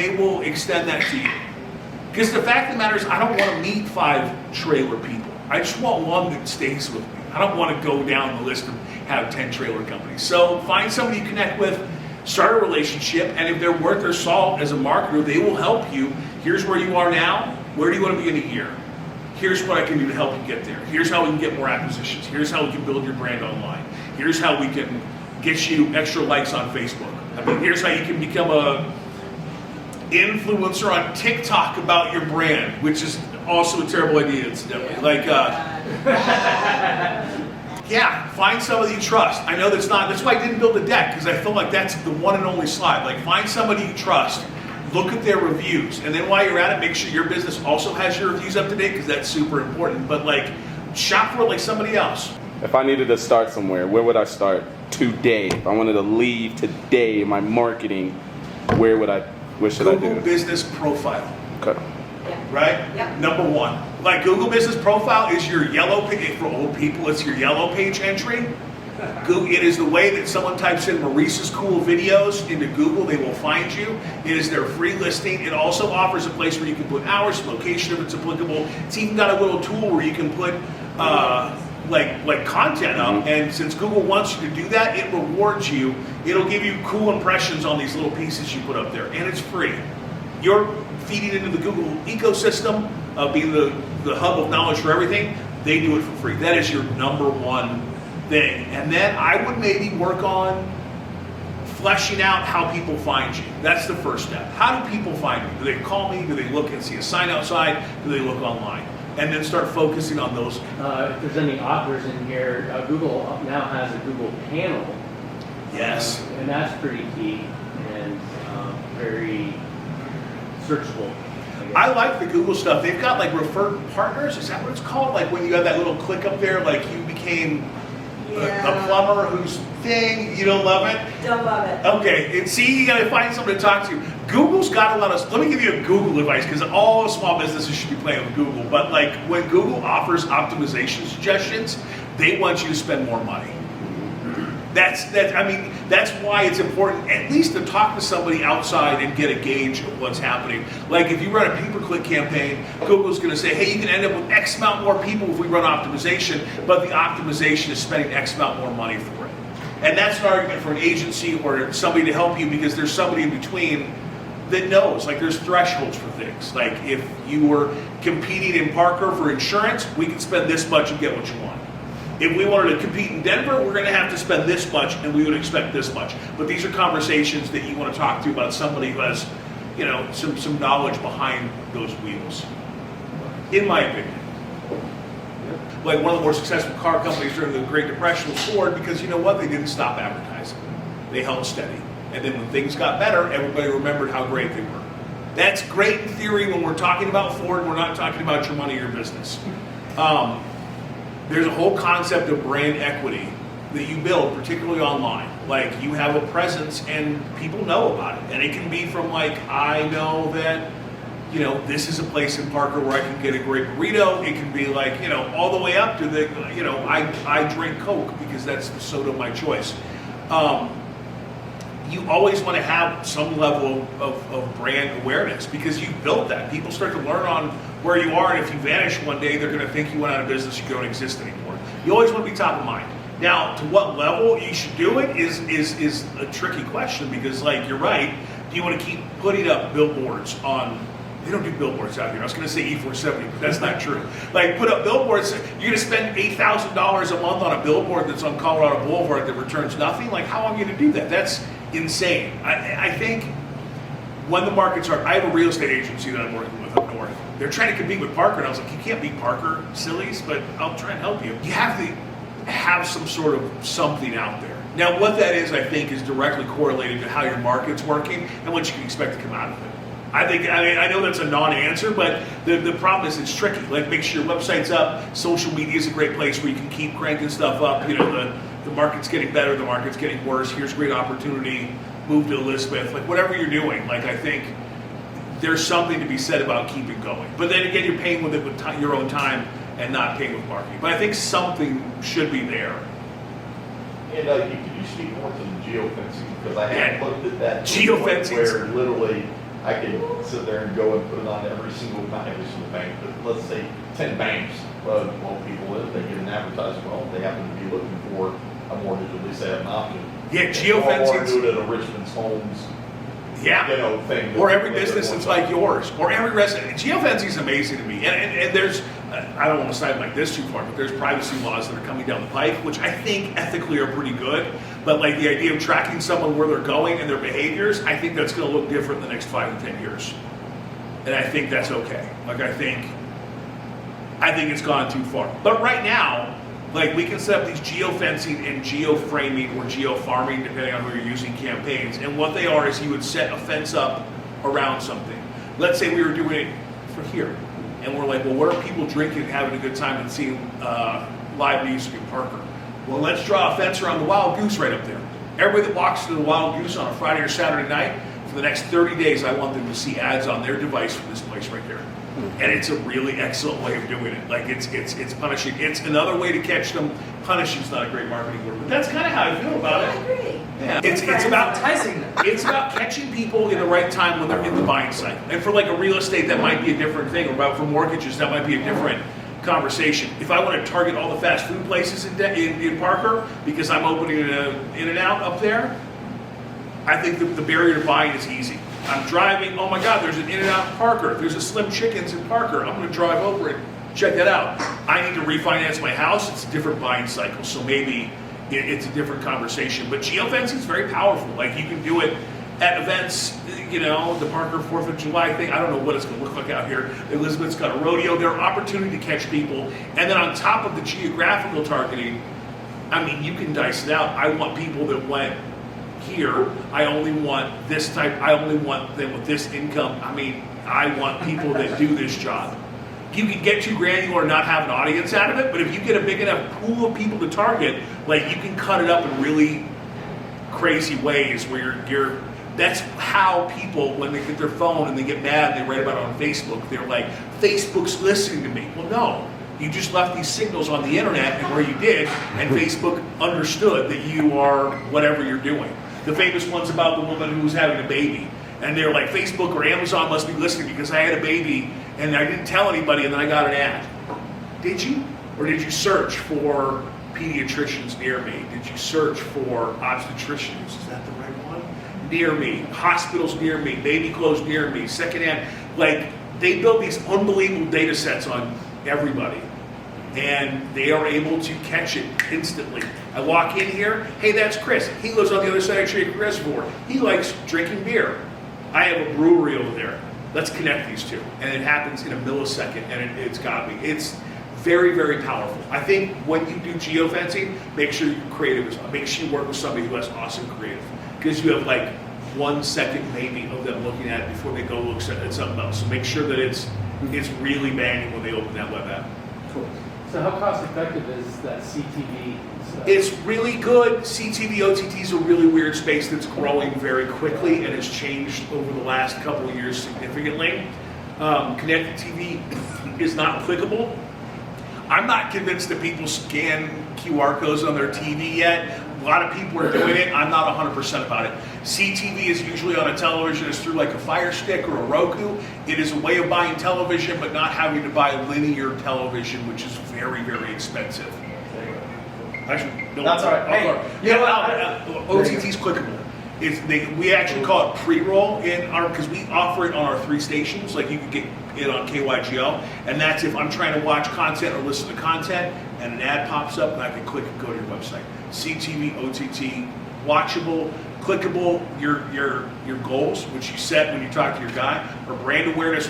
they will extend that to you. Because the fact of the matter is, I don't want to meet 5 trailer people. I just want one that stays with me. I don't want to go down the list and have 10 trailer companies. So find somebody you connect with, start a relationship, and if they're worth their salt as a marketer, they will help you. Here's where you are now. Where do you want to be in a year? Here's what I can do to help you get there. Here's how we can get more acquisitions. Here's how we can build your brand online. Here's how we can get you extra likes on Facebook. I mean, here's how you can become a influencer on TikTok about your brand, which is also a terrible idea, incidentally. Like, yeah, find somebody you trust. I know that's why I didn't build a deck, because I feel like that's the one and only slide. Like, find somebody you trust, look at their reviews, and then while you're at it, make sure your business also has your reviews up to date, because that's super important. But like, shop for it like somebody else. If I needed to start somewhere, where would I start today? If I wanted to leave today my marketing, what should I do? Google Business Profile. Okay. Right? Yeah. Number 1. Like, Google Business Profile is your yellow page. For old people, it's your yellow page entry. It is the way that someone types in Maurice's cool videos into Google, they will find you. It is their free listing. It also offers a place where you can put hours, location if it's applicable. It's even got a little tool where you can put like content up, and since Google wants you to do that, it rewards you. It'll give you cool impressions on these little pieces you put up there, and it's free. You're feeding into the Google ecosystem, being the hub of knowledge for everything. They do it for free. That is your number 1 thing. And then I would maybe work on fleshing out how people find you. That's the first step. How do people find you? Do they call me? Do they look and see a sign outside? Do they look online? And then start focusing on those. If there's any authors in here, Google now has a Google panel. Yes. And that's pretty key and very searchable. I like the Google stuff. They've got like referred partners. Is that what it's called? Like when you have that little click up there, like you became a plumber whose thing, you don't love it? Don't love it. Okay, and see, you gotta find someone to talk to. Google's got a lot of, let me give you a Google advice, because all small businesses should be playing with Google, but like when Google offers optimization suggestions, they want you to spend more money. That's why it's important at least to talk to somebody outside and get a gauge of what's happening. Like if you run a pay-per-click campaign, Google's going to say, hey, you can end up with X amount more people if we run optimization, but the optimization is spending X amount more money for it. And that's an argument for an agency or somebody to help you, because there's somebody in between that knows. Like there's thresholds for things. Like if you were competing in Parker for insurance, we can spend this much and get what you want. If we wanted to compete in Denver, we're going to have to spend this much, and we would expect this much. But these are conversations that you want to talk to about somebody who has, you know, some knowledge behind those wheels. In my opinion, like one of the more successful car companies during the Great Depression was Ford, because you know what? They didn't stop advertising. They held steady, and then when things got better, everybody remembered how great they were. That's great in theory when we're talking about Ford. We're not talking about your money or your business. There's a whole concept of brand equity that you build, particularly online. Like you have a presence and people know about it. And it can be from like, I know that, you know, this is a place in Parker where I can get a great burrito. It can be like, you know, all the way up to the, you know, I drink Coke because that's the soda of my choice. You always want to have some level of brand awareness, because you've built that. People start to learn on where you are, and if you vanish one day, they're going to think you went out of business, you don't exist anymore. You always want to be top of mind. Now, to what level you should do it is a tricky question, because like you're right, do you want to keep putting up billboards on, they don't do billboards out here. I was going to say E470, but that's not true. Like put up billboards, you're going to spend $8,000 a month on a billboard that's on Colorado Boulevard that returns nothing? Like how am I going to do that? That's insane. I think when the markets are, I have a real estate agency that I'm working with up north. They're trying to compete with Parker, and I was like, you can't beat Parker, sillies, but I'll try and help you. You have to have some sort of something out there. Now, what that is, I think, is directly correlated to how your market's working and what you can expect to come out of it. I know that's a non-answer, but the problem is it's tricky. Like, make sure your website's up. Social media is a great place where you can keep cranking stuff up. You know, the market's getting better, the market's getting worse. Here's a great opportunity. Move to Elizabeth. Like, whatever you're doing, like, I think there's something to be said about keeping going. But then again, you're paying with it with your own time and not paying with marketing. But I think something should be there. And could you speak more to the geofencing? Because I have looked at that. Geofencing. Where literally I could sit there and go and put it on every single bank, but let's say 10 banks. Well, people, if they get an advertisement, well, they happen to be looking for a mortgage, at least they have an option. Yeah, Or geofencing. do it at a Richmond's Homes, Yeah. thing. Or every business that's like yours, or every resident. Geofencing is amazing to me. And there's, I don't want to side like this too far, but there's privacy laws that are coming down the pike, which I think ethically are pretty good. But like the idea of tracking someone where they're going and their behaviors, I think that's going to look different in the next 5 to 10 years. And I think that's okay. Like I think it's gone too far. But right now, like we can set up these geofencing and geoframing or geofarming, depending on who you're using campaigns. And what they are is you would set a fence up around something. Let's say we were doing it for here. And we're like, well, what are people drinking and having a good time and seeing live music in Parker? Well, let's draw a fence around the Wild Goose right up there. Everybody that walks to the Wild Goose on a Friday or Saturday night, for the next 30 days, I want them to see ads on their device from this place right there. And it's a really excellent way of doing it. Like it's punishing. It's another way to catch them. Punishing's not a great marketing word, but that's kind of how I feel about I it. agree. Yeah. It's about enticing them. it's about catching people in the right time when they're in the buying cycle. And for like a real estate, that might be a different thing. Or about for mortgages, that might be a different conversation. If I want to target all the fast food places in Parker because I'm opening an In-N-Out up there, I think the barrier to buying is easy. I'm driving, oh my God, there's an In-N-Out in Parker. There's a Slim Chickens in Parker. I'm going to drive over and check that out. I need to refinance my house. It's a different buying cycle. So maybe it's a different conversation. But geofencing is very powerful. Like you can do it at events, the Parker 4th of July thing. I don't know what it's going to look like out here. Elizabeth's got a rodeo. There are opportunities to catch people. And then on top of the geographical targeting, I mean, you can dice it out. I want people that went here. I only want this type. I only want them with this income. I mean, I want people that do this job. You can get too granular and not have an audience out of it, but if you get a big enough pool of people to target, like you can cut it up in really crazy ways where you're that's how people, when they get their phone and they get mad and they write about it on Facebook, they're like, Facebook's listening to me. Well, no. You just left these signals on the internet and where you did, and Facebook understood that you are whatever you're doing. The famous one's about the woman who was having a baby. And they're like, Facebook or Amazon must be listening because I had a baby and I didn't tell anybody and then I got an ad. Did you? Or did you search for pediatricians near me? Did you search for obstetricians? Is that the right one? Near me. Hospitals near me. Baby clothes near me. Secondhand. Like, they build these unbelievable data sets on everybody. And they are able to catch it instantly. I walk in here, hey, that's Chris. He lives on the other side of Shrake Reservoir. He likes drinking beer. I have a brewery over there. Let's connect these two. And it happens in a millisecond, and it's got me. It's very, very powerful. I think when you do geofencing, make sure you're creative as well. Make sure you work with somebody who has awesome creative. Because you have like 1 second maybe of them looking at it before they go look at something else. So make sure that it's really banging when they open that web app. Cool. So how cost effective is that CTV stuff? It's really good. CTV OTT is a really weird space that's growing very quickly and has changed over the last couple of years significantly. Connected TV is not applicable. I'm not convinced that people scan QR codes on their TV yet. A lot of people are doing it. I'm not 100% about it. CTV is usually on a television. It's through like a Fire Stick or a Roku. It is a way of buying television, but not having to buy linear television, which is very, very expensive. Actually, no, That's all right. Hey, OTT's clickable. We actually call it pre-roll because we offer it on our 3 stations. Like you can get it on KYGO, and that's if I'm trying to watch content or listen to content, and an ad pops up, and I can click and go to your website. CTV, OTT, watchable, clickable. Your goals, which you set when you talk to your guy, are brand awareness,